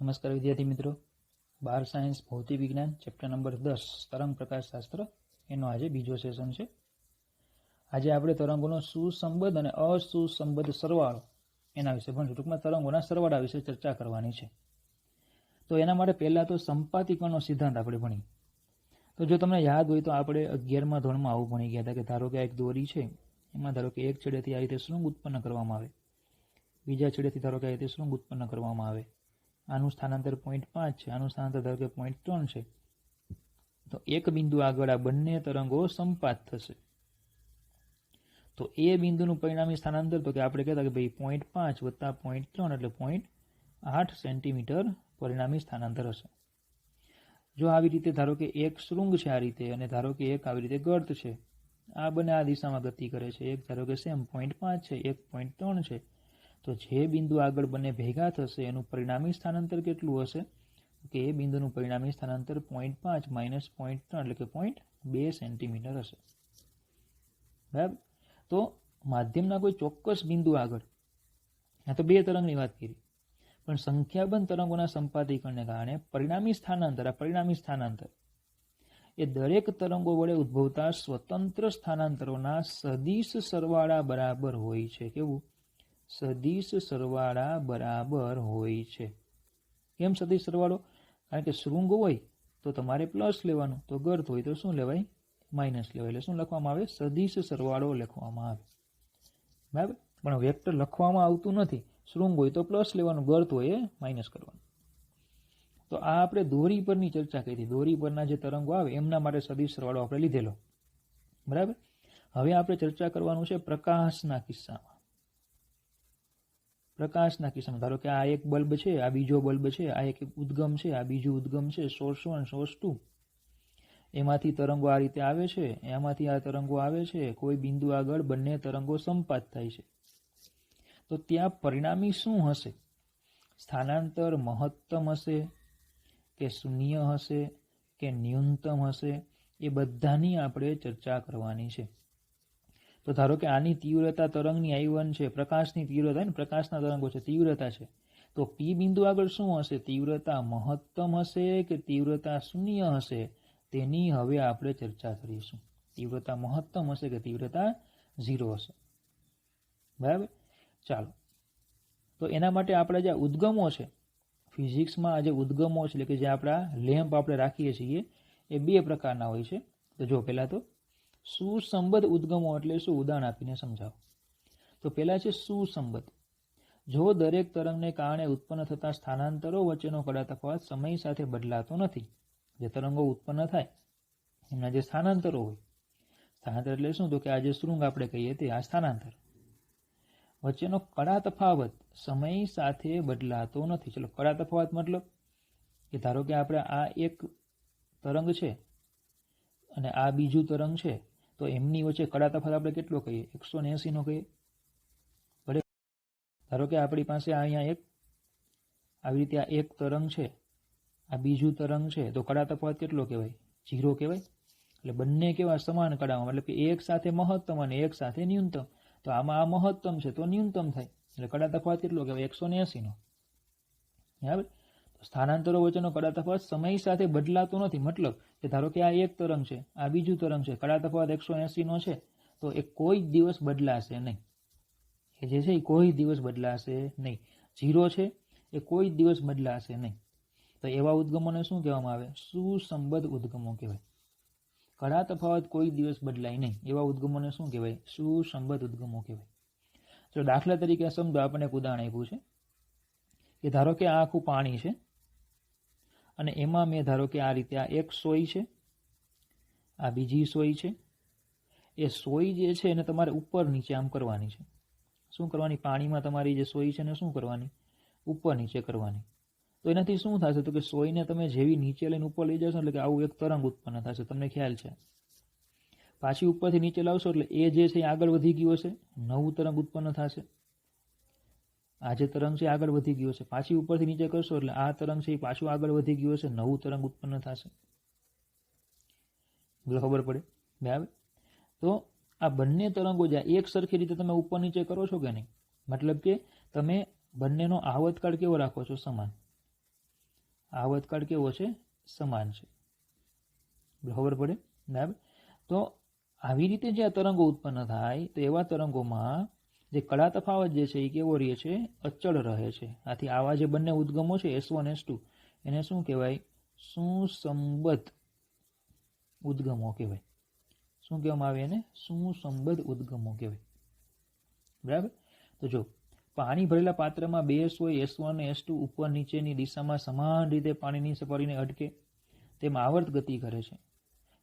નમસ્કાર વિદ્યાર્થી મિત્રો, 12 સાયન્સ ભૌતિક વિજ્ઞાન ચેપ્ટર નંબર 10 તરંગ પ્રકાશશાસ્ત્ર એનો આજે બીજો સેશન છે। આજે આપણે તરંગોનો સુસંબદ્ધ અને અસુસંબદ્ધ સરવાળો એના વિશે ભણીશું। ટૂંકમાં તરંગોના સરવાળા વિશે ચર્ચા કરવાની છે। તો એના માટે પહેલા તો સંપાતીકરણનો સિદ્ધાંત આપણે ભણીએ। તો જો તમને યાદ હોય તો આપણે 11મા ધોરણમાં આવું ભણી ગયા હતા કે ધારો કે એક દોરી છે, એમાં ધારો કે એક છેડેથી આ રીતે શૃંગ ઉત્પન્ન કરવામાં આવે, બીજા છેડેથી ધારો કે આ રીતે શૃંગ ઉત્પન્ન કરવામાં આવે। આનું સ્થાનાંતર 0.5 છે, આનું સ્થાનાંતર ધારો કે 0.3 છે। તો એક બિંદુ આગળ આ બંને તરંગો સંપાત થશે। તો એ બિંદુનું પરિણામી સ્થાનાંતર તો કે આપણે કહેતા કે ભાઈ 0.5 વત્તા 0.3 એટલે 0.8 સેન્ટીમીટર પરિણામી સ્થાનાંતર હશે। જો આવી રીતે ધારો કે એક શૃંગ છે આ રીતે, અને ધારો કે એક આવી રીતે ગર્ત છે, આ બંને આ દિશામાં ગતિ કરે છે, એક ધારો કે સેમ 0.5 છે, એક 0.3 છે, તો જે બિંદુ આગળ બંને ભેગા થશે એનું પરિણામી સ્થાનાંતર કેટલું હશે કે એ બિંદુનું પરિણામી સ્થાનાંતર 0.5 માઇનસ 0.3 એટલે કે 0.2 સેન્ટીમીટર હશે। બરાબર। તો માધ્યમના કોઈ ચોક્કસ બિંદુ આગળ, આ તો બે તરંગની વાત કરી, પણ સંખ્યાબંધ તરંગોના સંપાતીકરણને કારણે પરિણામી સ્થાનાંતર એ દરેક તરંગો વડે ઉદ્ભવતા સ્વતંત્ર સ્થાનાંતરોના સદિશ સરવાળા બરાબર હોય છે। કેવું? સદિશ સરવાળા બરાબર હોય છે। કેમ સદિશ સરવાળો? કારણ કે શૃંગ હોય તો તમારે પ્લસ લેવાનું, તો ગર્ત હોય તો શું લેવાય? માઇનસ લેવાય। એટલે શું લખવામાં આવે? સદિશ સરવાળો લખવામાં આવે। બરાબર। પણ વેક્ટર લખવામાં આવતું નથી। શૃંગ હોય તો પ્લસ લેવાનું, ગર્ત હોય એ માઇનસ કરવાનું। તો આ આપણે દોરી પરની ચર્ચા કરી હતી। દોરી પરના જે તરંગો આવે એમના માટે સદિશ સરવાળો આપણે લીધેલો। બરાબર। હવે આપણે ચર્ચા કરવાનું છે પ્રકાશના કિસ્સામાં। પ્રકાશના કિસ્સામાં ધારો કે આ એક બલ્બ છે, આ બીજો બલ્બ છે, આ એક ઉદ્ગમ છે, આ બીજું ઉદ્ગમ છે, સોર્સ 1 સોર્સ 2, એમાંથી તરંગો આ રીતે આવે છે, એમાંથી આ તરંગો આવે છે, કોઈ બિંદુ આગળ બંને તરંગો સંપાત થાય છે, તો ત્યાં પરિણામી શું હશે? સ્થાનાંતર મહત્તમ હશે કે શૂન્ય હશે કે ન્યૂનતમ હશે? એ બધાની આપણે ચર્ચા કરવાની છે। તો ધારો કે આની તીવ્રતા તરંગની I1 છે, પ્રકાશની તીવ્રતા ને, પ્રકાશના તરંગો છે, તીવ્રતા છે, તો P બિંદુ આગળ શું હશે? તીવ્રતા મહત્તમ હશે કે તીવ્રતા શૂન્ય હશે? તેની હવે આપણે ચર્ચા કરીશું। તીવ્રતા મહત્તમ હશે કે તીવ્રતા 0 હશે? બરાબર। ચાલો, તો એના માટે આપણે જે ઉદ્ગમો છે ફિઝિક્સમાં, આ જે ઉદ્ગમો છે એટલે કે જે આપણા લેમ્પ આપણે રાખીએ છીએ એ બે પ્રકારના હોય છે। તો જો પહેલા તો સુસંબદ્ધ ઉદ્ગમો એટલે શું? ઉદાહરણ આપીને સમજાવો। તો પહેલા છે સુસંબદ્ધ। જો દરેક તરંગને કારણે ઉત્પન્ન થતા સ્થાનાંતરો વચ્ચેનો કડા તફાવત સમય સાથે બદલાતો નથી। જે તરંગો ઉત્પન્ન થાય એમના જે સ્થાનાંતરો હોય, સ્થાનાંતર એટલે શું? તો કે આ જે શૃંગ આપણે કહીએ તે આ સ્થાનાંતર વચ્ચેનો કડા તફાવત સમય સાથે બદલાતો નથી। ચલો, કડા તફાવત મતલબ કે ધારો કે આપણે આ એક તરંગ છે અને આ બીજું તરંગ છે, તો એમની વચ્ચે કડા તફાવત આપણે કેટલો કહીએ? 180 નો કહીએ। બરાબર। ધારો કે આપણી પાસે અહીંયા એક આવી રીતે આ એક તરંગ છે, આ બીજું તરંગ છે, તો કડા તફાવત કેટલો કહેવાય? 0 કહેવાય। એટલે બંને કેવા? સમાન કડામાં, મતલબ કે એક સાથે મહત્તમ અને એક સાથે ન્યૂનતમ। તો આમાં આ મહત્તમ છે તો ન્યૂનતમ થાય, એટલે કડા તફાવત કેટલો કહેવાય? 180 નો। બરાબર। તો સ્થાનાંતરો વચ્ચેનો કડા તફાવત સમય સાથે બદલાતો નથી। મતલબ કે ધારો કે આ એક તરંગ છે, આ બીજું તરંગ છે, કડા તફાવત 180 નો છે, તો એ કોઈ દિવસ બદલાશે નહીં। એ જે છે એ કોઈ દિવસ બદલાશે નહીં। 0 છે એ કોઈ દિવસ બદલાશે નહીં। તો એવા ઉદ્ગમોને શું કહેવામાં આવે? સુસંબદ્ધ ઉદ્ગમો કહેવાય। કડા તફાવત કોઈ દિવસ બદલાય નહીં એવા ઉદ્ગમોને શું કહેવાય? સુસંબદ્ધ ઉદ્ગમો કહેવાય। તો દાખલા તરીકે સમજો, આપણને એક ઉદાહરણ આપ્યું છે કે ધારો કે આ આખું પાણી છે અને એમાં મેં ધારો કે આ રીતે આ એક સોય છે, આ બીજી સોય છે। એ સોય જે છે એને તમારે ઉપર નીચે આમ કરવાની છે। શું કરવાની? પાણીમાં તમારી જે સોય છે એને શું કરવાની? ઉપર નીચે કરવાની। તો એનાથી શું થશે? તો કે સોયને તમે જેવી નીચે લઈને ઉપર લઈ જશો એટલે કે આવું એક તરંગ ઉત્પન્ન થશે। તમને ખ્યાલ છે? પાછી ઉપરથી નીચે લાવશો એટલે એ જે છે એ આગળ વધી ગયું હશે, નવું તરંગ ઉત્પન્ન થશે। આ જે તરંગ છે આગળ વધી ગયું હશે, પાછી ઉપરથી નીચે કરશો એટલે આ તરંગ છે એ પાછું આગળ વધી ગયું હશે, નવું તરંગ ઉત્પન્ન થશે। ખબર પડે? બરાબર। તો આ બંને તરંગો જ્યાં એક સરખી રીતે તમે ઉપર નીચે કરો છો કે નહીં? મતલબ કે તમે બંનેનો આવર્તકાળ કેવો રાખો છો? સમાન। આવતકાળ કેવો છે? સમાન છે. ખબર પડે? બરાબર. તો આવી રીતે જે આ તરંગો ઉત્પન્ન થાય તો એવા તરંગોમાં જે કળા તફાવત જે છે એ કેવો રહે છે? અચળ રહે છે. આથી આવા જે બંને ઉદ્ગમો છે S1 S2 એને શું કહેવાય? સુસંબદ્ધ ઉદ્ગમો કહેવાય. શું કહેવામાં આવે? એને સુસંબદ્ધ ઉદ્ગમો કહેવાય. બરાબર. તો જો પાણી ભરેલા પાત્રમાં બે હોય S1 અને S2 ઉપર નીચેની દિશામાં સમાન રીતે પાણીની સપાટીને અટકે તેમ આવર્ત ગતિ કરે છે.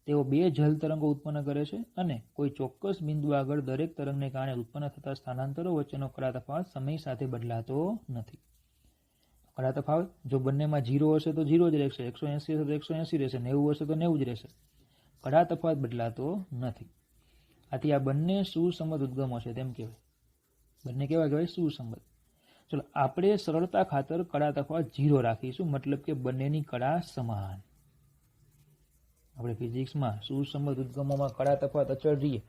તેઓ બે જલ તરંગો ઉત્પન્ન કરે છે અને કોઈ ચોક્કસ બિંદુ આગળ દરેક તરંગને કારણે ઉત્પન્ન થતા સ્થાનાંતરો વચ્ચેનો કળા તફાવત સમય સાથે બદલાતો નથી. કળા તફાવત જો બંનેમાં 0 હશે તો 0 જ રહેશે, 180 હશે તો 180 રહેશે, 90 હશે તો 90 જ રહેશે. કળા તફાવત બદલાતો નથી. આથી આ બંને સુસંબદ્ધ ઉદ્ગમો છે તેમ કહેવાય. બંને કેવા કહેવાય? સુસંબદ્ધ. ચલો આપણે સરળતા ખાતર કળા તફાવત 0 રાખીશું, મતલબ કે બંનેની કળા સમાન. આપણે ફિઝિક્સમાં સુસંબદ્ધ ઉદ્ગમોમાં કળા તફાવત અચળ રહીએ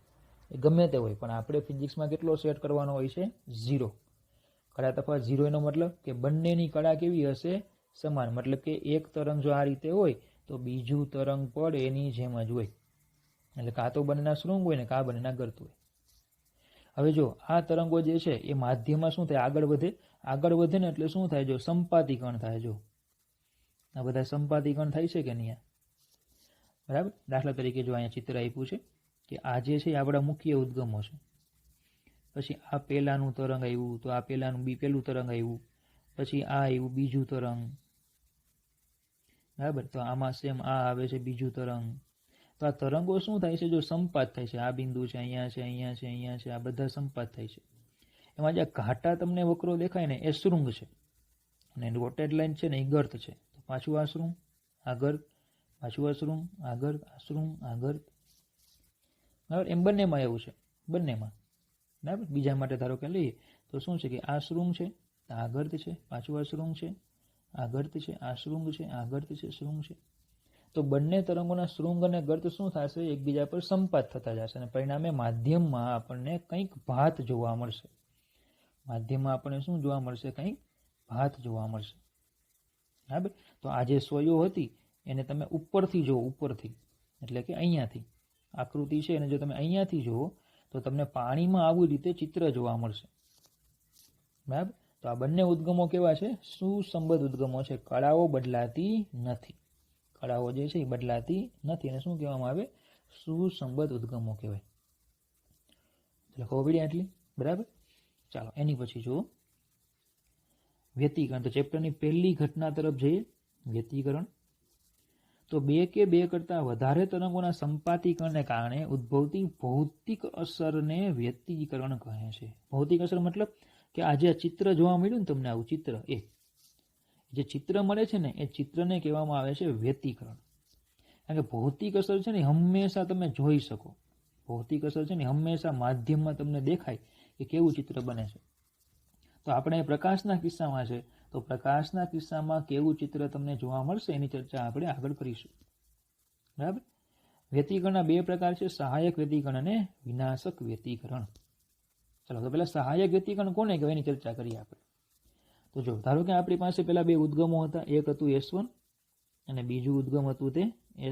એ ગમે તે હોય, પણ આપણે ફિઝિક્સમાં કેટલો સેટ કરવાનો હોય છે? 0. કળા તફાવત 0 એનો મતલબ કે બંનેની કળા કેવી હશે? સમાન. મતલબ કે એક તરંગ જો આ રીતે હોય તો બીજું તરંગ પણ એની જેમ જ હોય. એટલે કાં તો બંનેના શૃંગ હોય ને કાં બંનેના ગર્ત હોય. હવે જો આ તરંગો જે છે એ માધ્યમમાં શું થાય? આગળ વધે ને એટલે શું થાય? જો સંપાતીકરણ થાય. જો આ બધા સંપાતીકરણ થાય છે કે નહીં? બરાબર. દાખલા તરીકે જો અહીંયા ચિત્ર આપ્યું છે કે આ જે છે આપણા મુખ્ય ઉદ્ગમો છે. પછી આ પહેલાનું તરંગ આવ્યું તો આ પહેલું તરંગ આવ્યું, પછી આ આવ્યું બીજું તરંગ. બરાબર. તો આમાં સેમ આ આવે છે બીજું તરંગ. તો આ તરંગો શું થાય છે? જો સંપાત થાય છે. આ બિંદુ છે, અહીંયા છે, અહીંયા છે, અહીંયા છે, આ બધા સંપાત થાય છે. એમાં જે ઘાટા તમને વક્રો દેખાય ને એ શૃંગ છે અને ડોટેડ લાઈન છે ને એ ગર્ત છે. તો પાછું આ શૃંગ, આ ગર્ત, પાછું આ શૃંગ, આ ગર્ત, આ શૃંગ, આ ગર્ત. બરાબર. એમ બંનેમાં એવું છે. બંનેમાં. બરાબર. બીજા માટે ધારો કે લઈએ તો શું છે કે આ શૃંગ છે, આ ગર્ત છે, પાછું આ શૃંગ છે, આ ગર્ત છે, આ શૃંગ છે, આ ગર્ત છે, શૃંગ છે. તો બંને તરંગોના શૃંગ અને ગર્ત શું થશે? એકબીજા પર સંપાત થતા જશે અને પરિણામે માધ્યમમાં આપણને કંઈક ભાત જોવા મળશે. માધ્યમમાં આપણને શું જોવા મળશે? કંઈક ભાત જોવા મળશે. બરાબર. તો આ જે સોયો હતી એને તમે ઉપરથી જુઓ, ઉપરથી એટલે કે અહીંયાથી આકૃતિ છે અને જો તમે અહીંયાથી જુઓ તો તમને પાણીમાં આવી રીતે ચિત્ર જોવા મળશે. બરાબર. તો આ બંને ઉદ્ગમો કેવા છે? સુસંબદ્ધ ઉદ્ગમો છે. કળાઓ બદલાતી નથી. કળાઓ જે છે એ બદલાતી નથી અને શું કહેવામાં આવે? સુસંબદ્ધ ઉદ્ગમો કહેવાય. એટલે ખબર પડી આટલી? બરાબર. ચાલો એની પછી જુઓ વ્યતિકરણ. તો ચેપ્ટરની પહેલી ઘટના તરફ જઈએ. વ્યતિકરણ. તો બે કે બે કરતાં વધારે તરંગોના સંપાતીકરણને કારણે ઉદ્ભવતી ભૌતિક અસરને વ્યતિકરણ કહે છે. ભૌતિક અસર મતલબ કે આજે આ ચિત્ર જોવા મળ્યું ને તમને, આવું ચિત્ર, એ જે ચિત્ર મળે છે ને એ ચિત્રને કહેવામાં આવે છે વ્યતિકરણ. કારણ કે ભૌતિક અસર છે ને હંમેશા તમે જોઈ શકો. ભૌતિક અસર છે ને હંમેશા માધ્યમમાં તમને દેખાય કે કેવું ચિત્ર બને છે. તો આપણે પ્રકાશના કિસ્સામાં છે તો પ્રકાશના કિસ્સામાં કેવું ચિત્ર તમને જોવા મળશે એની ચર્ચા આપણે આગળ કરીશું. બરાબર. વ્યતિકરણના બે પ્રકાર છે, સહાયક વ્યતિકરણ અને વિનાશક વ્યતિકરણ. ચલો તો પેલા સહાયક વ્યતિકરણ કોને કહેવાય એની ચર્ચા કરીએ આપણે. તો જો ધારો કે આપણી પાસે પેલા બે ઉદ્ગમો હતા, એક હતું S1 અને બીજું ઉદ્ગમ હતું તે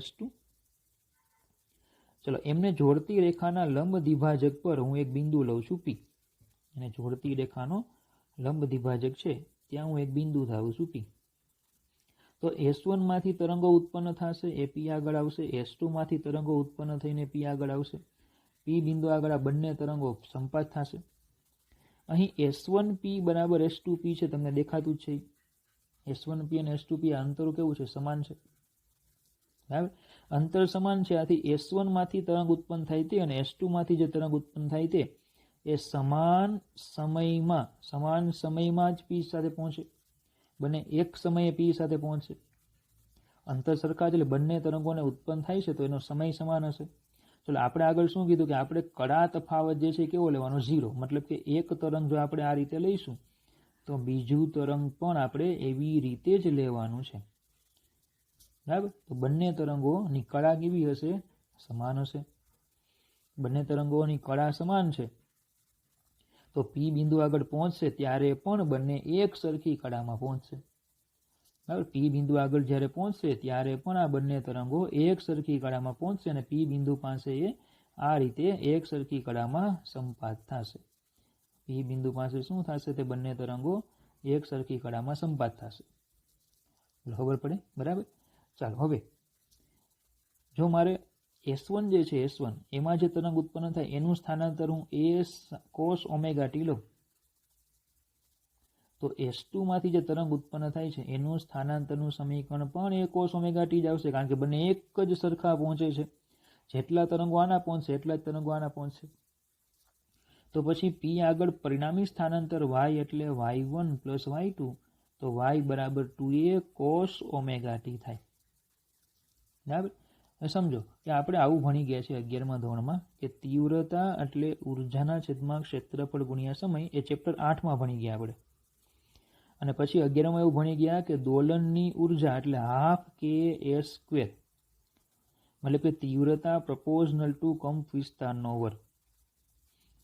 S2. ચલો એમને જોડતી રેખાના લંબ દ્વિભાજક પર હું એક બિંદુ લઉં છું P. અને જોડતી રેખાનો લંબ દ્વિભાજક છે ત્યાં હું એક બિંદુ ધારું છું P. તો S1 માંથી તરંગો ઉત્પન્ન થશે, એ P આગળ આવશે. S2 માંથી તરંગો ઉત્પન્ન થઈને P આગળ આવશે. P બિંદુ આગળ આ બંને તરંગો સંપાત થશે. અહીં S1P બરાબર S2P છે, તમને દેખાતું જ છે. S1P અને S2P આ અંતર કેવું છે? સમાન છે. બરાબર. અંતર સમાન છે. આથી S1 માંથી તરંગ ઉત્પન્ન થાય તે અને S2 માંથી જે તરંગ ઉત્પન્ન થાય તે એ સમાન સમયમાં જ P સાથે પહોંચે. બંને એક સમયે P સાથે પહોંચશે. અંતર સરખા છે એટલે બંને તરંગોને ઉત્પન્ન થાય છે તો એનો સમય સમાન હશે. ચલો આપણે આગળ શું કીધું કે આપણે કળા તફાવત જે છે કેવો લેવાનો? 0. મતલબ કે એક તરંગ જો આપણે આ રીતે લઈશું તો બીજું તરંગ પણ આપણે એવી રીતે જ લેવાનું છે. બરાબર. તો બંને તરંગોની કળા કેવી હશે? સમાન હશે. બંને તરંગોની કળા સમાન છે તો P બિંદુ આગળ પહોંચશે ત્યારે પણ બંને એક સરખી કળામાં પહોંચશે. બરાબર. પી બિંદુ આગળ જ્યારે પહોંચશે ત્યારે પણ આ બંને તરંગો એક સરખી કળામાં પહોંચશે અને પી બિંદુ પાસે એ આ રીતે એક સરખી કળામાં સંપાત થશે. પી બિંદુ પાસે શું થશે? તે બંને તરંગો એક સરખી કળામાં સંપાત થશે. ખબર પડે? બરાબર. ચાલો હવે જો મારે S1 જે છે S1 એમાં જે તરંગ ઉત્પન્ન થાય એનું સ્થાનાંતર હું S cos ઓમેગા ટી લઉં તો S2 માંથી જે તરંગ ઉત્પન્ન થાય છે એનું સ્થાનાંતરનું સમીકરણ પણ એ cos ઓમેગા ટી જ આવશે, કારણ કે બંને એક જ સરખા પહોંચે છે. જેટલા તરંગો આના પહોંચશે એટલા જ તરંગો આના પહોંચશે. તો પછી P આગળ પરિણામી સ્થાનાંતર y એટલે y1 પ્લસ y2, તો y બરાબર 2a cos ઓમેગા ટી થાય. બરાબર. સમજો કે આપણે આવું ભણી ગયા છે 11મા ધોરણમાં કે તીવ્રતા એટલે ઉર્જાના છેદમાં ક્ષેત્રફળ ગુણ્યા સમય, એ ચેપ્ટર 8માં ભણી ગયા આપણે. અને પછી 11માં એવું ભણી ગયા કે દોલનની ઉર્જા એટલે હાફ કે s સ્ક્વેર, મતલબ કે તીવ્રતા પ્રપોઝનલ ટુ કંપ વિસ્તારનો વર્ગ.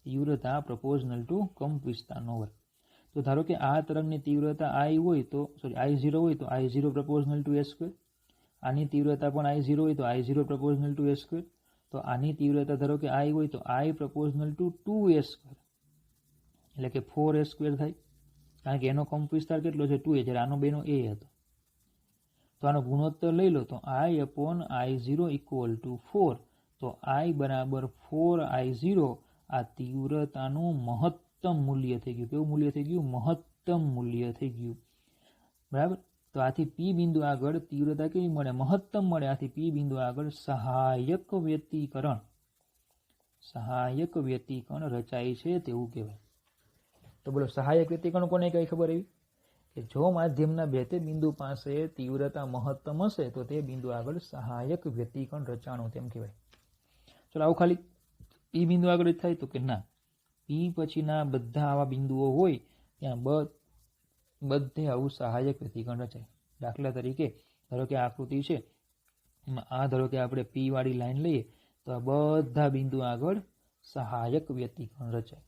તીવ્રતા પ્રપોઝનલ ટુ કંપ વિસ્તારનો વર્ગ. તો ધારો કે આ તરંગની તીવ્રતા I હોય તો I0 હોય તો I0 પ્રપોઝનલ ટુ s સ્ક્વેર. આની તીવ્રતા પણ I0 હોય તો I0 પ્રપોઝનલ ટુ s સ્ક્વેર. તો આની તીવ્રતા ધારો કે I હોય તો I પ્રપોઝનલ ટુ 2s સ્ક્વેર, એટલે કે 4s સ્ક્વેર થાય, કારણ કે એનો કંપ વિસ્તાર કેટલો છે 2a, જ્યારે આનો બેનો a હતો. તો આનો ગુણોત્તર લઈ લો તો I/I0 ઇક્વલ ટુ 4, તો I બરાબર 4I0 આ તીવ્રતાનું મહત્તમ મૂલ્ય થઈ ગયું. કેવું મૂલ્ય થઈ ગયું? મહત્તમ મૂલ્ય થઈ ગયું. બરાબર. તો આથી P બિંદુ આગળ તીવ્રતા કેવી મળે? મહત્તમ મળે. આથી P બિંદુ આગળ સહાયક વ્યતિકરણ રચાય છે તેવું કહેવાય. તો બોલો, સહાયક વ્યતિકરણ કોને કઈ ખબર એવી? કે જો માધ્યમના બે તે બિંદુ પાસે તીવ્રતા મહત્તમ હશે તો તે બિંદુ આગળ સહાયક વ્યતિકરણ રચાણું તેમ કહેવાય. ચલો આવું ખાલી P બિંદુ આગળ જ થાય? તો કે ના, P પછીના બધા આવા બિંદુઓ હોય ત્યાં બધે આવું સહાયક વ્યતિકરણ રચાય. દાખલા તરીકે ધારો કે આકૃતિ છે, આ ધારો કે આપણે P વાળી લાઈન લઈએ તો આ બધા બિંદુ આગળ સહાયક વ્યતિકરણ રચાય.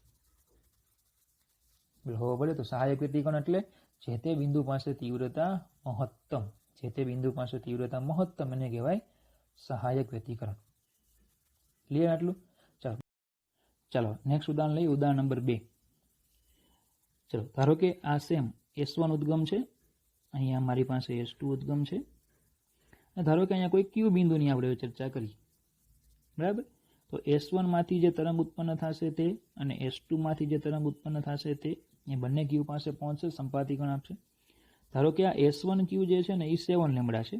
ખબર પડે? તો સહાયક વ્યતિકરણ એટલે જે તે બિંદુ પાસે તીવ્રતા મહત્તમ, જે તે બિંદુ પાસે તીવ્રતા મહત્તમ એને કહેવાય સહાયક વ્યતિકરણ. ક્લિયર આટલું? ચાલો નેક્સ્ટ ઉદાહરણ લઈએ. ઉદાહરણ નંબર 2. ચલો ધારો કે આ સેમ S1 ઉદ્ગમ છે, અહીંયા મારી પાસે S2 ઉદ્ગમ છે, અને ધારો કે અહીંયા કોઈ ક્યુ બિંદુની આપણે ચર્ચા કરી. બરાબર. તો S1 માંથી જે તરંગ ઉત્પન્ન થશે તે અને S2 માંથી જે તરંગ ઉત્પન્ન થશે તે એ બંને ક્યુ પાસે પહોંચશે, સંપાતીકરણ આપશે. ધારો કે આ S1 ક્યુ જે છે ને એ 7 લેમ્બડા છે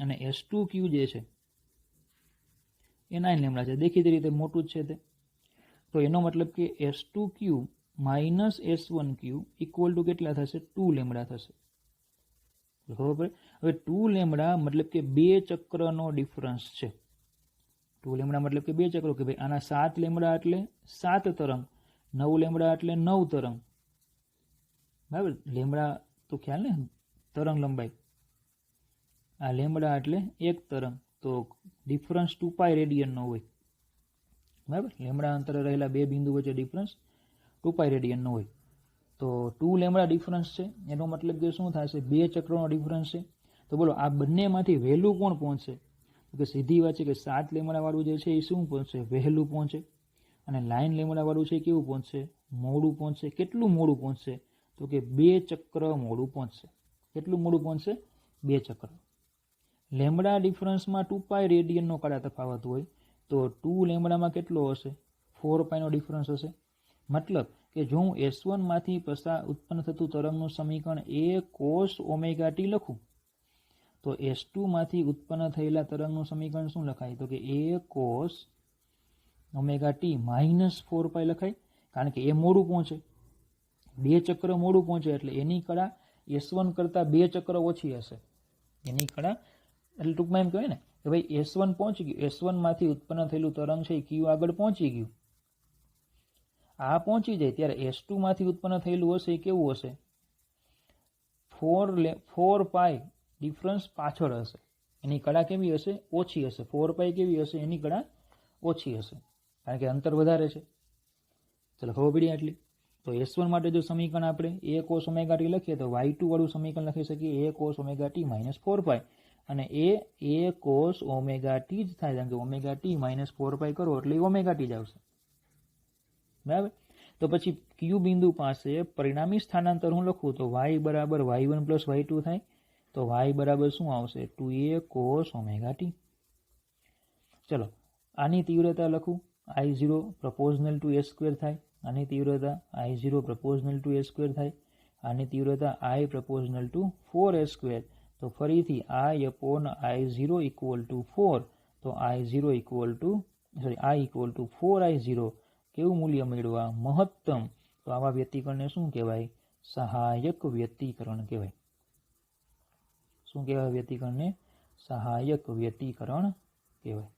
અને S2 ક્યુ જે છે એ 9 લેમ્બડા છે. દેખીતી રીતે મોટું જ છે તે. તો એનો મતલબ કે S2 Q minus S1 Q equal to કેટલા થશે? 2 લેમ્બડા થશે. ખબર પડે? હવે 2 લેમ્બડા મતલબ કે 2 ચક્રનો ડિફરન્સ છે. 2 લેમ્બડા મતલબ કે 2 ચક્રો, કે ભાઈ આના 7 લેમ્બડા એટલે 7 તરંગ, 9 લેમ્બડા એટલે 9 તરંગ. બરાબર. લેમ્બડા તો ખ્યાલ ને, તરંગ લંબાઈ. આ લેમ્બડા એટલે 1 તરંગ, તો ડિફરન્સ 2π રેડિયનનો હોય. બરાબર. લેમ્બડા અંતરે રહેલા બે બિંદુ વચ્ચે ડિફરન્સ 2π રેડિયનનો હોય. તો 2 લેમ્બડા ડિફરન્સ છે, એનો મતલબ કે શું થશે? 2 ચક્રોનો ડિફરન્સ છે. તો બોલો આ બંનેમાંથી વહેલું કોણ પહોંચશે? તો કે સીધી વાત છે કે 7 લેમ્બડા વાળું જે છે એ શું પહોંચશે? વહેલું પહોંચે. અને 9 લેમ્બડા વાળું છે કેવું પહોંચશે? મોડું પહોંચશે. કેટલું મોડું પહોંચશે? તો કે 2 ચક્ર મોડું પહોંચશે. કેટલું મોડું પહોંચશે? 2 ચક્ર. લેમ્બડા ડિફરન્સમાં 2π રેડિયનનો કડા તફાવત હોય તો 2 લેમ્બડામાં કેટલો હશે? 4π નો ડિફરન્સ હશે. મતલબ કે જો હું S1 માંથી ઉત્પન્ન થતું તરંગનું સમીકરણ a cos ઓમેગા ટી લખું તો S2 માંથી ઉત્પન્ન થયેલા તરંગનું સમીકરણ શું લખાય? તો કે a cos omega T minus 4π લખાય, કારણ કે એ મોડું પહોંચે. 2 ચક્ર મોડું પહોંચે એટલે એની કળા S1 કરતાં 2 ચક્ર ઓછી હશે. એની કળા એટલે ટૂંકમાં એમ કહેવાય ને કે ભાઈ S1 પહોંચી ગયું, S1 માંથી ઉત્પન્ન થયેલું તરંગ છે એ ક્યુ આગળ પહોંચી ગયું. આ પહોંચી જાય ત્યારે S2 માંથી ઉત્પન્ન થયેલું હશે એ કેવું હશે? 4π ડિફરન્સ પાછળ હશે. એની કળા કેવી હશે? ઓછી હશે. 4π કેવી હશે? એની કળા ઓછી હશે, કારણ કે અંતર વધારે છે. ચલો ખબર પડી આટલી. તો S1 માટે જો સમીકરણ આપણે a cos ઓમેગા ટી લખીએ તો y2 વાળું સમીકરણ લખી શકીએ a cos omega T minus 4 અને a cos ઓમેગા ટી જ થાય, કારણ કે ઓમેગા ટી માઇનસ 4 કરો એટલે ઓમેગા ટી જ આવશે. બરાબર. તો પછી Q બિંદુ પાસે પરિણામી સ્થાનાંતર હું લખું તો y બરાબર y1 પ્લસ y2 થાય. તો y બરાબર શું આવશે? 2a cos omega T. ચલો આની તીવ્રતા લખું, I0 પ્રપોઝનલ ટુ a સ્ક્વેર થાય. આની તીવ્રતા I0 પ્રપોઝનલ ટુ a સ્ક્વેર થાય. આની તીવ્રતા I પ્રપોઝનલ ટુ 4a સ્ક્વેર. તો ફરીથી I upon I0 equal to 4. તો I0 equal to I equal to 4I0. કેવું મૂલ્ય મેળવવા? મહત્તમ. તો આવા વ્યતિકરણને શું કહેવાય? સહાયક વ્યતિકરણ કહેવાય. શું કહેવાય વ્યતિકરણને? સહાયક વ્યતિકરણ કહેવાય.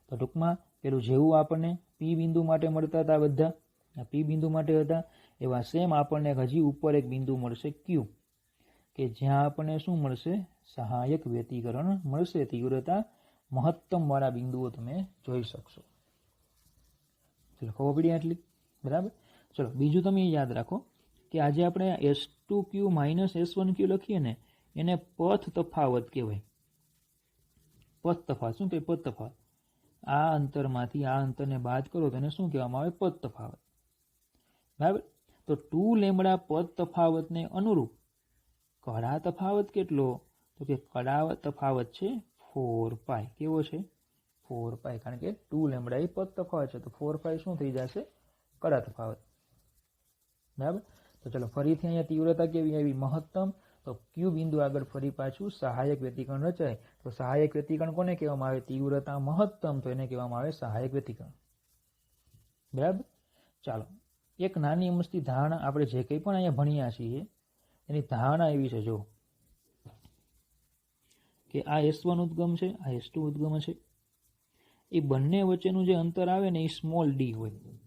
તો ટૂંકમાં પેલું જેવું આપણને P બિંદુ માટે મળતા હતા બધા, P બિંદુ માટે હતા, એવા સેમ આપણને હજી ઉપર એક બિંદુ મળશે Q, કે જ્યાં આપણને શું મળશે? સહાયક વ્યતિકરણ મળશે. તીવ્રતા મહત્તમ વાળા બિંદુઓ તમે જોઈ શકશો. ચલો ખબર પડી આટલી? બરાબર. ચલો બીજું તમે યાદ રાખો કે આજે આપણે S2Q માઇનસ S1Q લખીએ ને, એને પથ તફાવત કહેવાય. પથ તફાવત શું કહેવાય? પથ તફાવત. આ અંતરમાંથી આ અંતરને બાદ કરો તો એને શું કહેવામાં આવે? પદ તફાવત. બરાબર. તો 2 લેમ્બડા પદ તફાવતને અનુરૂપ કડા તફાવત કેટલો? તો કે કડા તફાવત છે 4π. કેવો છે? 4π. કારણ કે 2 લેમ્બડા એ પદ તફાવત છે, તો 4π શું થઈ જશે? કડા તફાવત. બરાબર. તો ચલો ફરીથી અહીંયા તીવ્રતા કેવી આવી? મહત્તમ. તો Q બિંદુ આગળ ફરી પાછું સહાયક વ્યતિકરણ રચાય. તો સહાયક વ્યતિકરણ કોને કહેવામાં આવે? તીવ્રતા મહત્તમ, તો એને કહેવામાં આવે સહાયક વ્યતિકરણ. બરાબર. ચાલો એક નાની અમસ્તી ધારણા, આપણે જે કંઈ પણ અહીંયા ભણ્યા છીએ એની ધારણા એવી છે જો, કે આ S1 ઉદ્ગમ છે, આ S2 ઉદ્ગમ છે, એ બંને વચ્ચેનું જે અંતર આવે ને એ સ્મોલ ડી હોય.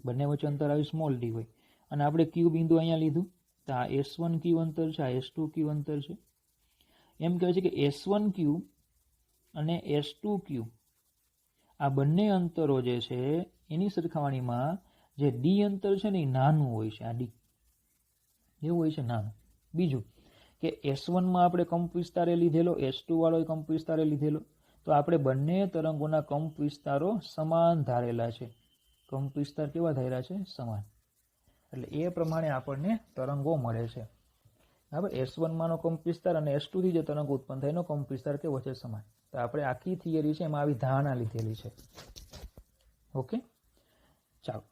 બંને વચ્ચે અંતર આવે સ્મોલ ડી હોય. અને આપણે Q બિંદુ અહીંયા લીધું, તો આ S1Q અંતર છે, આ S2Q અંતર છે. એમ કહે છે કે S1Q અને S2Q આ બંને અંતરો જે છે એની સરખામણીમાં જે ડી અંતર છે ને એ નાનું હોય છે. આ ડી એવું હોય છે, નાનું. બીજું કે S1માં આપણે કંપ વિસ્તારે લીધેલો, S2 વાળો કંપ વિસ્તારે લીધેલો, તો આપણે બંને તરંગોના કંપ વિસ્તારો સમાન ધારેલા છે. કંપ વિસ્તાર કેવા ધાર્યા છે? સમાન. એટલે એ પ્રમાણે આપણને તરંગો મળે છે. બરાબર. S1 માંનો કંપ વિસ્તાર અને S2 થી જે તરંગો ઉત્પન્ન થાય એનો કંપ વિસ્તાર કેવો છે? સમાન. તો આપણે આખી થિયરી છે એમાં આવી ધારણા લીધેલી છે. ઓકે. ચાલો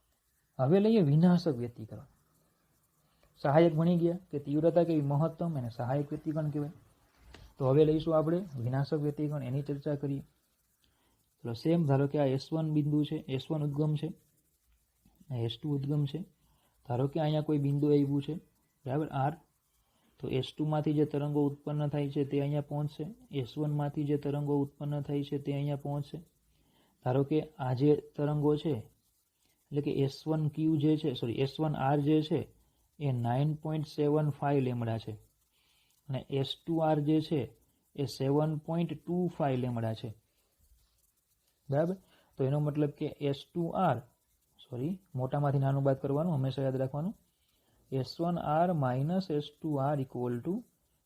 હવે લઈએ વિનાશક વ્યતિકરણ. સહાયક ભણી ગયા કે તીવ્રતા કેવી? મહત્તમ, એને સહાયક વ્યતિકરણ કહેવાય. તો હવે લઈશું આપણે વિનાશક વ્યતિકરણ, એની ચર્ચા કરીએ. તો સેમ ધારો કે આ S1 બિંદુ છે, S1 ઉદ્ગમ છે, આ S2 ઉદ્ગમ છે. ધારો કે અહીંયા કોઈ બિંદુ આવ્યું છે, બરાબર, R. તો S2 માંથી જે તરંગો ઉત્પન્ન થાય છે તે અહીંયા પહોંચશે. S1 માંથી જે તરંગો ઉત્પન્ન થાય છે તે અહીંયા પહોંચશે. ધારો કે આ જે તરંગો છે, એટલે કે S1Q જે છે, S1R જે છે એ 9.75 લેમ્બડા છે, અને S2R જે છે એ 7.25 લેમ્બડા છે. બરાબર. તો એનો મતલબ કે S2R, મોટામાંથી નાનું બાદ કરવાનું, હંમેશા યાદ રાખવાનું. S1R minus S2R equal to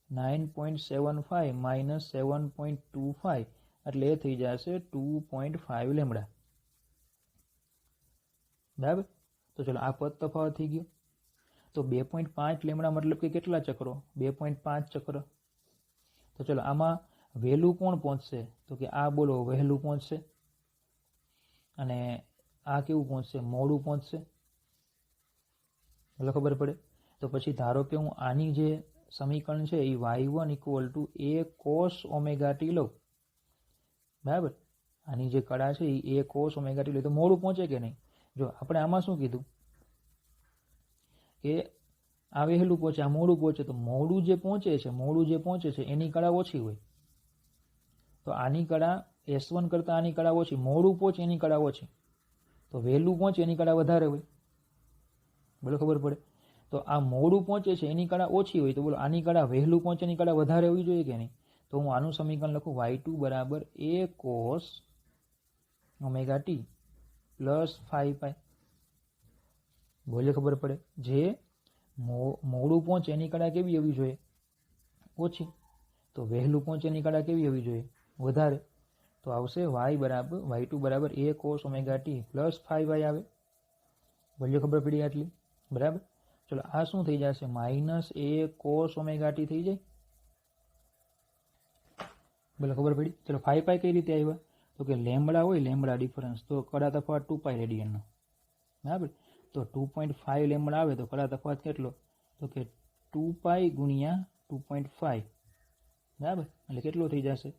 9.75 minus 7.25, એટલે એ થઈ જશે 2.5 લેમ્બડા. બરાબર. તો ચલો આ પદ તફાવત થઈ ગયો. તો 2.5 લેમ્બડા મતલબ કે કેટલા ચક્રો? 2.5 ચક્ર. તો ચલો આમાં વહેલું કોણ પહોંચશે? તો કે આ બોલો વહેલું પહોંચશે, અને આ કેવું પહોંચશે? મોડું પહોંચશે. એટલે ખબર પડે. તો પછી ધારો કે હું આની જે સમીકરણ છે એ y1 equal to a cos omega T લઉં. બરાબર. આની જે કડા છે એ a cos ઓમેગા ટી લે તો મોડું પહોંચે કે નહીં? જો આપણે આમાં શું કીધું કે આ વહેલું પહોંચે, આ મોડું પહોંચે. તો મોડું જે પહોંચે છે એની કડા ઓછી હોય. તો આની કડા S1 કરતાં આની કડા ઓછી. મોડું પહોંચે એની કડા ઓછી. તો વહેલું પહોંચે એની કડા વધારે હોય. બોલો ખબર પડે. તો આ મોડું પહોંચે છે એની કડા ઓછી હોય, તો બોલો આની કડા વહેલું પહોંચે એની કડા વધારે હોવી જોઈએ કે નહીં? તો હું આનું સમીકરણ લખું y2 બરાબર a cos omega T plus 5π. બોલે ખબર પડે. જે મોડું પહોંચે એની કળા કેવી હોવી જોઈએ? ઓછી. તો વહેલું પહોંચે એની કળા કેવી હોવી જોઈએ? વધારે. તો આવશે y2 બરાબર a cos omega t plus 5y આવે. બોલે ખબર પડી આટલી? બરાબર. ચલો આ શું થઈ જશે? Minus a cos omega t થઈ જાય. બોલે ખબર પડી? ચલો 5 પાઈ કઈ રીતે આવ્યા? તો કે લેમ્બડા હોય, લેમ્બડા ડિફરન્સ, તો કડા તફાવત 2 પાઈ રેડિયનનો. બરાબર. તો 2.5 લેમ્બડા આવે તો કડા તફાવત કેટલો? તો કે 2 પાઈ ગુણ્યા 2.5. બરાબર. એટલે કેટલો થઈ જશે?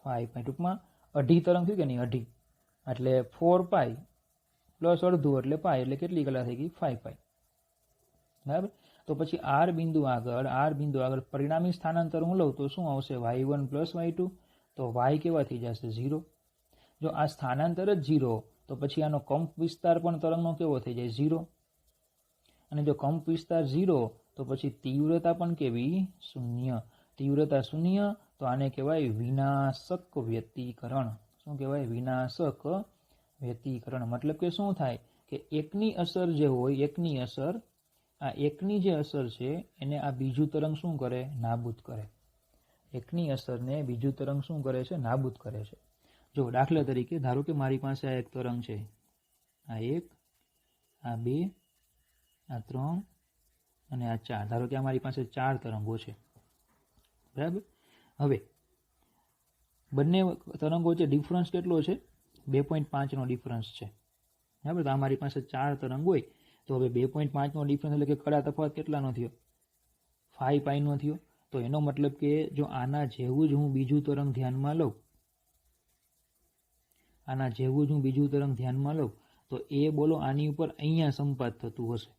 5 પાઈ. ટૂંકમાં અઢી તરંગ થયું કે નહીં? અઢી એટલે 4 પાઈ પ્લસ અડધું એટલે પાઈ, એટલે કેટલી કલા થઈ ગઈ? 5 પાઈ. બરાબર. તો પછી આર બિંદુ આગળ પરિણામી સ્થાનાંતર હું લઉં તો શું આવશે? y1 plus y2. તો y કેવા થઈ જશે? 0. જો આ સ્થાનાંતર જ 0 તો પછી આનો કંપ વિસ્તાર પણ તરંગનો કેવો થઈ જાય? 0. અને જો કંપ વિસ્તાર 0 તો પછી તીવ્રતા પણ કેવી? 0. તીવ્રતા 0 તો આને કહેવાય વિનાશક વ્યતિકરણ. શું કહેવાય? વિનાશક વ્યતિકરણ. મતલબ કે શું થાય? કે એકની અસર જે હોય, એકની અસર, આ એકની જે અસર છે એને આ બીજું તરંગ શું કરે? નાબૂદ કરે. એકની અસરને બીજું તરંગ શું કરે છે? નાબૂદ કરે છે. જો દાખલા તરીકે ધારો કે મારી પાસે આ એક તરંગ છે, આ 1, આ 2, આ 3 અને આ 4. ધારો કે અમારી પાસે 4 તરંગો છે. બરાબર. હવે બંને તરંગો વચ્ચે ડિફરન્સ કેટલો છે? 2.5 નો ડિફરન્સ છે. બરાબર. તો અમારી પાસે 4 તરંગ હોય તો હવે 2.5 નો ડિફરન્સ એટલે કે કડા તફાવત કેટલાનો થયો? 5 પાઈ નો થયો. તો એનો મતલબ કે જો આના જેવું જ હું બીજું તરંગ ધ્યાનમાં લઉં, આના જેવું જ હું બીજું તરંગ ધ્યાનમાં લઉં તો એ બોલો આની ઉપર અહીંયા સંપાત થતું હશે.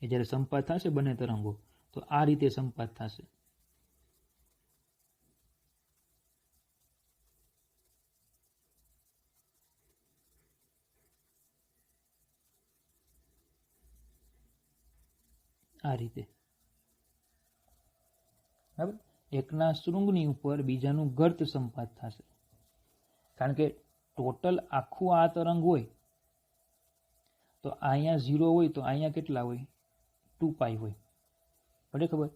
એ જ્યારે સંપાત થશે બંને તરંગો તો આ રીતે સંપાત થશે. આ રીતે. બરાબર. એકના શૃંગની ઉપર બીજાનું ગર્ત સંપાત થશે. કારણ કે ટોટલ આખું આ તરંગ હોય તો અહીંયા 0 હોય તો અહીંયા કેટલા હોય? 2 પાઈ હોય. પડે ખબર?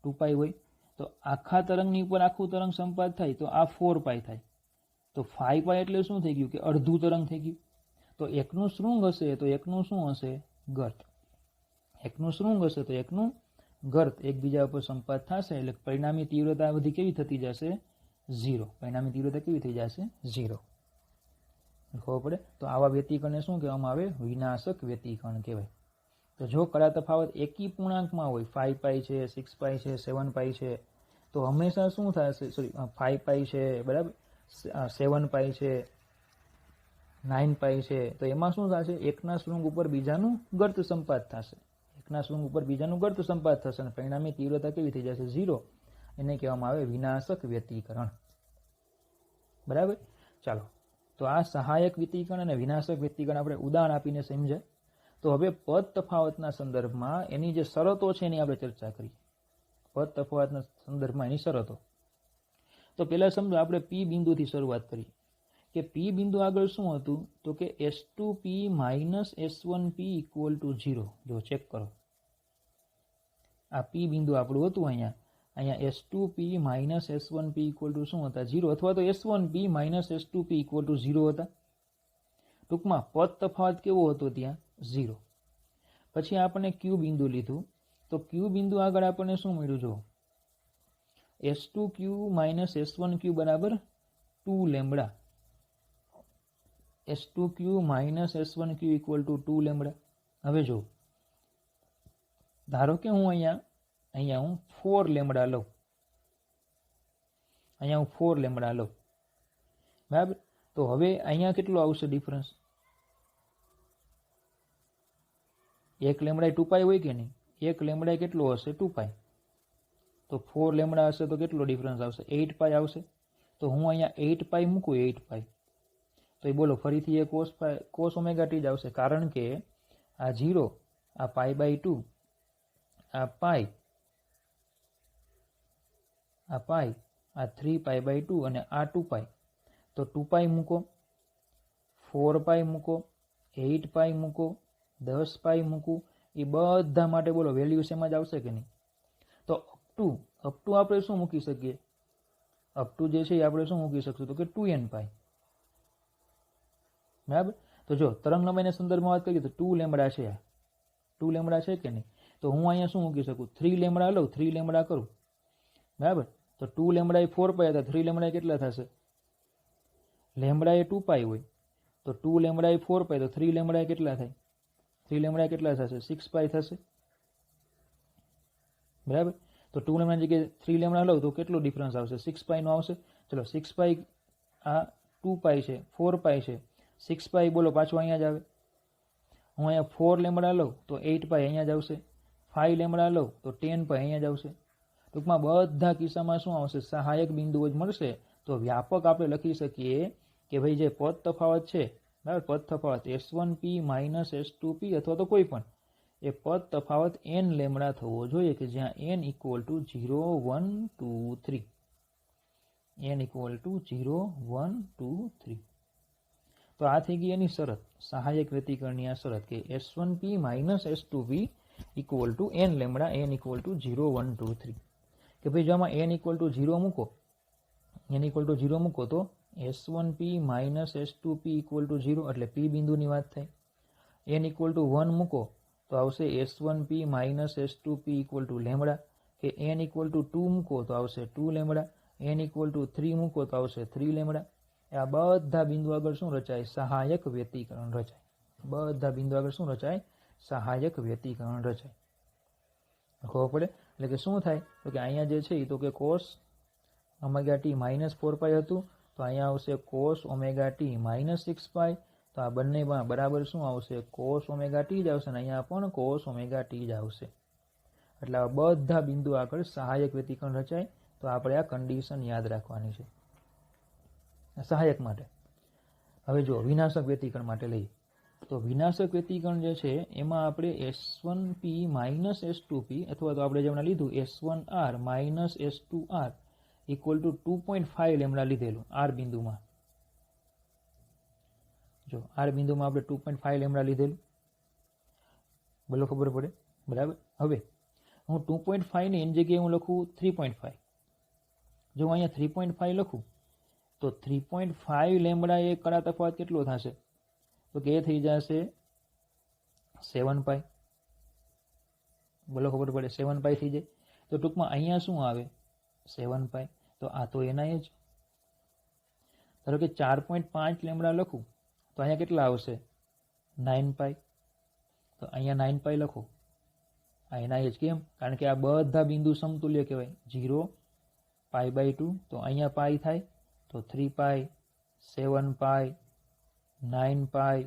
2 પાઈ હોય તો આખા તરંગની ઉપર આખું તરંગ સંપાત થાય તો આ 4 પાઈ થાય. તો 5 પાઈ એટલે શું થઈ ગયું? કે અડધું તરંગ થઈ ગયું. તો એકનું શૃંગ હશે તો એકનું શું હશે? ગર્ત. એકનું શૃંગ હશે તો એકનું ગર્ત એકબીજા ઉપર સંપાત થશે એટલે પરિણામી તીવ્રતા બધી કેવી થતી જશે? 0. પરિણામી તીવ્રતા કેવી થઈ જશે? 0. ખબર પડે? તો આવા વ્યતિકરણને શું કહેવામાં આવે? વિનાશક વ્યતિકરણ કહેવાય. તો જો કળા તફાવત એકી પૂર્ણાંકમાં હોય, 5 પાઈ છે, 6 પાઈ છે, 7 પાઈ છે, તો હંમેશા શું થશે? 5 પાઈ છે, બરાબર, 7 પાઈ છે, 9 પાઈ છે, તો એમાં શું થશે? એકના શૃંગ ઉપર બીજાનું ગર્ત સંપાત થશે. એકના શૃંગ ઉપર બીજાનું ગર્ત સંપાત થશે અને પરિણામી તીવ્રતા કેવી થઈ જશે? 0. એને કહેવામાં આવે વિનાશક વ્યતિકરણ. બરાબર. ચાલો, તો આ સહાયક વ્યતિકરણ અને વિનાશક વ્યતિકરણ આપણે ઉદાહરણ આપીને સમજાય. તો હવે પદ તફાવતના સંદર્ભમાં એની જે શરતો છે એની આપણે ચર્ચા કરીએ. પદ તફાવતના સંદર્ભમાં એની શરતો. તો પહેલા સમજો આપણે P બિંદુથી શરૂઆત કરીએ કે P બિંદુ આગળ શું હતું? તો કે S2P minus S1P equal to 0. જો ચેક કરો, આ P બિંદુ આપણું હતું અહીંયા S2P minus S1P equal to શું હતા? 0, અથવા તો S1P minus S2P equal to 0 હતા. ટૂંકમાં પદ તફાવત કેવો હતો? ત્યાં 0. પછી આપણે Q બિંદુ લીધું તો Q બિંદુ આગળ આપણને શું મળ્યું? જો S2Q માઇનસ S1Q બરાબર 2 lambda. S2Q minus S1Q equal to 2 lambda. હવે જો ધારો કે હું અહીંયા હું 4 લેમ્બડા લઉં. અહીંયા હું 4 લેમ્બડા લઉં. બરાબર. તો હવે અહીંયા કેટલો આવશે ડિફરન્સ? 1 લેમ્બડા 2 પાઈ હોય કે નહીં? 1 લેમ્બડા કેટલો હશે? 2 પાઈ. તો 4 લેમ્બડા હશે તો કેટલો ડિફરન્સ આવશે? 8 પાઈ આવશે. તો હું અહીંયા 8 પાઈ મૂકું, 8 પાઈ, તો એ બોલો ફરીથી એ cos ઓમેગા ટી જ આવશે. કારણ કે આ 0, આ પાઈ બાય 2, આ પાઈ, આ 3 પાઈ બાય 2 અને આ 2 પાઈ. તો 2 પાઈ મૂકો, 4 પાઈ મૂકો, 8 પાઈ મૂકો, 10 પાઈ મૂકું, એ બધા માટે બોલો વેલ્યુ સેમ જ આવશે કે નહીં? તો અપ ટુ આપણે શું મૂકી શકીએ? અપ ટુ જે છે એ આપણે શું મૂકી શકશું? તો કે 2n પાઈ. બરાબર. તો જો તરંગ લંબાઈના સંદર્ભમાં વાત કરીએ તો 2 લેમ્બડા છે, 2 લેમ્બડા છે કે નહીં? તો હું અહીંયા શું મૂકી શકું? 3 લેમ્બડા લઉં, 3 લેમ્બડા કરું. બરાબર. તો 2 લેમ્બડા એ 4 પાઈ હતા, 3 લેમ્બડા કેટલા થશે? લેમ્બડા એ 2 પાઈ હોય તો 2 લેમ્બડા એ 4 પાઈ, તો 3 લેમ્બડા કેટલા થાય? 3 લેમ્બડા કેટલા થશે? 6 પાઈ થશે. બરાબર. તો 2 લેમ્બડા જગ્યાએ 3 લેમ્બડા લઉં તો કેટલો ડિફરન્સ આવશે? 6 પાઈનો આવશે. ચલો 6 પાઈ આ 2 પાઈ છે, 4 પાઈ છે, 6 પાઈ બોલો પાછું અહીંયા જ આવે. હું અહીંયા 4 લેમ્બડા લઉં તો 8 પાઈ અહીંયા જ આવશે. 5 લેમ્બડા લઉં તો 10 પાઈ અહીંયા જ આવશે. ટૂંકમાં બધા કિસ્સામાં શું આવશે? સહાયક બિંદુઓ જ મળશે. તો વ્યાપક આપણે લખી શકીએ કે ભાઈ જે પદ તફાવત છે, બરાબર, પદ તફાવત S1P માઇનસ S2P અથવા તો કોઈ પણ એ પદ તફાવત n લેમ્બડા થવો જોઈએ કે જ્યાં n equal to 0, 1, 2, 3. n equal to 0, 1, 2, 3. તો આ થઈ ગઈ એની શરત, સહાયક વ્યતિકરણની આ શરત કે S1P minus S2P equal two n lambda, n equal to 0, 1, 2, 3. કે ભાઈ જો આમાં n ઇક્વલ ટુ 0 મૂકો, n ઇક્વલ ટુ 0 મૂકો તો S1P minus S2P equal to 0 એટલે P બિંદુની વાત થઈ. n ઇક્વલ ટુ 1 મૂકો તો આવશે S1P minus S2P equal two lambda, કે n ઇક્વલ ટુ 2 મૂકો તો આવશે 2 લેમ્બડા, n ઇક્વલ ટુ 3 મૂકો તો આવશે 3 લેમ્બડા. આ બધા બિંદુ આગળ શું રચાય? સહાયક વ્યતિકરણ રચાય. બધા બિંદુ આગળ શું રચાય? સહાયક વ્યતિકરણ રચાય. ખબર પડે? એટલે કે શું થાય? તો કે અહીંયા જે છે એ તો કે cos ઓમેગા t માઇનસ 4 પાઈ હતું, તો અહીંયા આવશે cos ઓમેગા t માઇનસ 6 પાઈ. તો આ બંનેમાં બરાબર શું આવશે? cos ઓમેગા t જ આવશે ને અહીંયા પણ cos ઓમેગા t જ આવશે. એટલે આ બધા બિંદુ આગળ સહાયક વ્યતિકરણ રચાય. તો આપણે આ કન્ડિશન યાદ રાખવાની છે સહાયક માટે. હવે જો વિનાશક વ્યતિકરણ માટે લઈએ તો વિનાશક વ્યતિકરણ જે છે એમાં આપણે S1P માઇનસ S2P અથવા તો આપણે જેમણે લીધું S1R minus S2R equal to 2.5 lambda લીધેલું R બિંદુમાં. જો R બિંદુમાં આપણે 2.5 લેમ્બડા લીધેલું, બોલો ખબર પડે? બરાબર. હવે હું 2.5 ની એની જગ્યાએ હું લખું 3.5. જો હું અહીંયા 3.5 લખું તો 3.5 લેમ્બડા એ કડા તફાવત કેટલો થશે? તો કે થઈ જશે 7 પાઈ. બોલો ખબર પડે? 7 પાઈ થઈ જાય. તો ટૂંકમાં અહીંયા શું આવે? 7 પાઈ. તો આ તો એના જ. ધારો કે 4.5 લેમ્બડા લખું તો અહીંયા કેટલા આવશે? 9 પાઈ. તો અહીંયા 9 પાઈ લખો. આ એના જ. કેમ? કારણ કે આ બધા બિંદુ સમતુલ્ય કહેવાય. 0 પાઈ બાય 2 તો અહીંયા પાઈ થાય તો 3 પાઈ, 7 પાઈ, 9 પાઈ,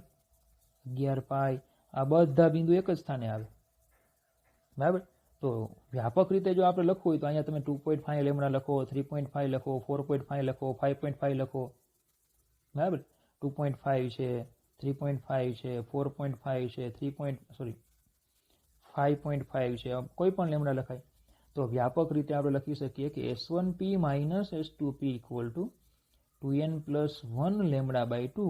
11 પાઈ, આ બધા બિંદુ એક જ સ્થાને આવે. બરાબર. તો વ્યાપક રીતે જો આપણે લખવું હોય તો અહીંયા તમે 2.5 લેમ્બડા લખો, 3.5 લખો, 4.5 લખો, 5.5 લખો. બરાબર. 2.5 છે, 3.5 છે, 4.5 છે, 5.5 છે, કોઈ પણ લેમ્બડા લખાય. તો વ્યાપક રીતે આપણે લખી શકીએ કે S1P minus S2P equal to 2n plus 1 lambda by 2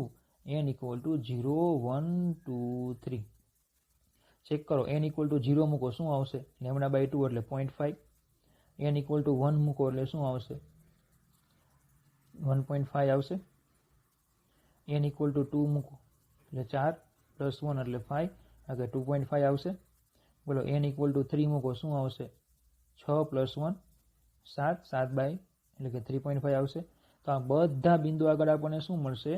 n equal to 0, 1, 2, 3. Check કરો. n ઇક્વલ ટુ 0 મૂકો શું આવશે? લેમ્બડા બાય 2 એટલે 0.5. n ઇક્વલ ટુ 1 મૂકો એટલે શું આવશે? 1.5 આવશે. n ઇક્વલ ટુ 2 મૂકો એટલે 4 પ્લસ 1 એટલે 5 એટલે 2.5 આવશે. બોલો n ઇક્વલ ટુ 3 મૂકો શું આવશે? 6 પ્લસ 1 7, 7 બાય એટલે કે 3.5 આવશે. તો આ બધા બિંદુ આગળ આપણને શું મળશે?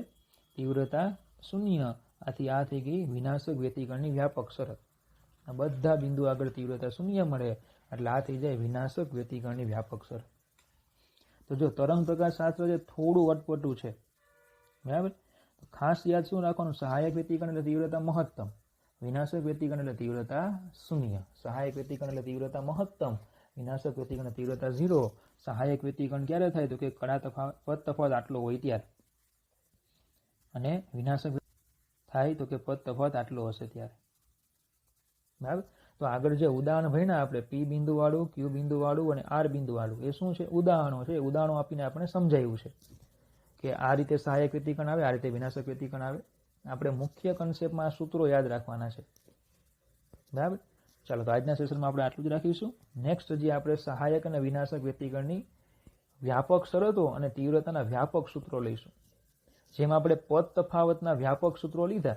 તીવ્રતા શૂન્ય. આથી આ થઈ ગઈ વિનાશક વ્યતિકરણની વ્યાપક શરત. આ બધા બિંદુ આગળ તીવ્રતા શૂન્ય મળે એટલે આ થઈ જાય વિનાશક વ્યતિકરણની વ્યાપક શરત. તો જો તરંગ પ્રકાશ શાસ્ત્ર છે થોડું અટપટું છે. બરાબર. તો ખાસ યાદ શું રાખવાનું? સહાયક વ્યતિકરણ એટલે તીવ્રતા મહત્તમ, વિનાશક વ્યતિકરણ એટલે તીવ્રતા શૂન્ય. સહાયક વ્યતિકરણ એટલે તીવ્રતા મહત્તમ, વિનાશક વ્યતિકરણ તીવ્રતા 0. સહાયક વ્યતિકરણ ક્યારે થાય? તો કે કડા પદ તફાવત આટલો હોય ત્યારે. અને વિનાશક થાય તો કે પદ તફાવત આટલો હશે ત્યારે. બરાબર. તો આગળ જે ઉદાહરણ ભણ્યા આપણે P બિંદુ વાળું, Q બિંદુ વાળું અને R બિંદુ વાળું, એ શું છે? ઉદાહરણો છે. ઉદાહરણો આપીને આપણે સમજાવ્યું છે કે આ રીતે સહાયક વ્યતિકરણ આવે, આ રીતે વિનાશક વ્યતિકરણ આવે. આપણે મુખ્ય કન્સેપ્ટમાં સૂત્રો યાદ રાખવાના છે. બરાબર. ચાલો, તો આજના સેશનમાં આપણે આટલું જ રાખીશું. નેક્સ્ટ હજી આપણે સહાયક અને વિનાશક વ્યતિકરણની વ્યાપક શરતો અને તીવ્રતાના વ્યાપક સૂત્રો લઈશું. જેમ આપણે પદ તફાવતના વ્યાપક સૂત્રો લીધા,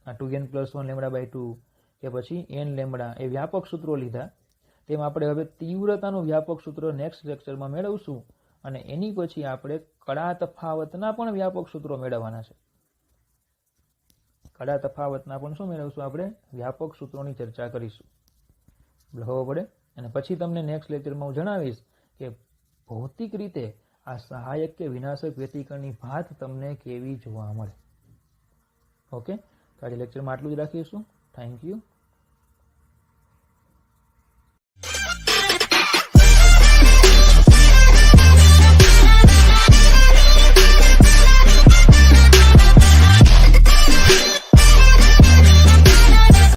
આ 2n+1 λ/2 કે પછી n લેમ્બડા, એ વ્યાપક સૂત્રો લીધા, તેમ આપણે હવે તીવ્રતાનું વ્યાપક સૂત્ર નેક્સ્ટ લેક્ચરમાં મેળવશું. અને એની પછી આપણે કડા તફાવતના પણ વ્યાપક સૂત્રો મેળવવાના છે. કડા તફાવતના પણ શું મેળવશું આપણે? વ્યાપક સૂત્રોની ચર્ચા કરીશું. ખબર પડે? અને પછી તમને નેક્સ્ટ લેક્ચરમાં હું જણાવીશ કે ભૌતિક રીતે આ સહાયક કે વિનાશક વ્યતિકરણની ભાત તમને કેવી જોવા મળે. ઓકે, તો આજે લેક્ચરમાં આટલું જ રાખીશું. Thank you.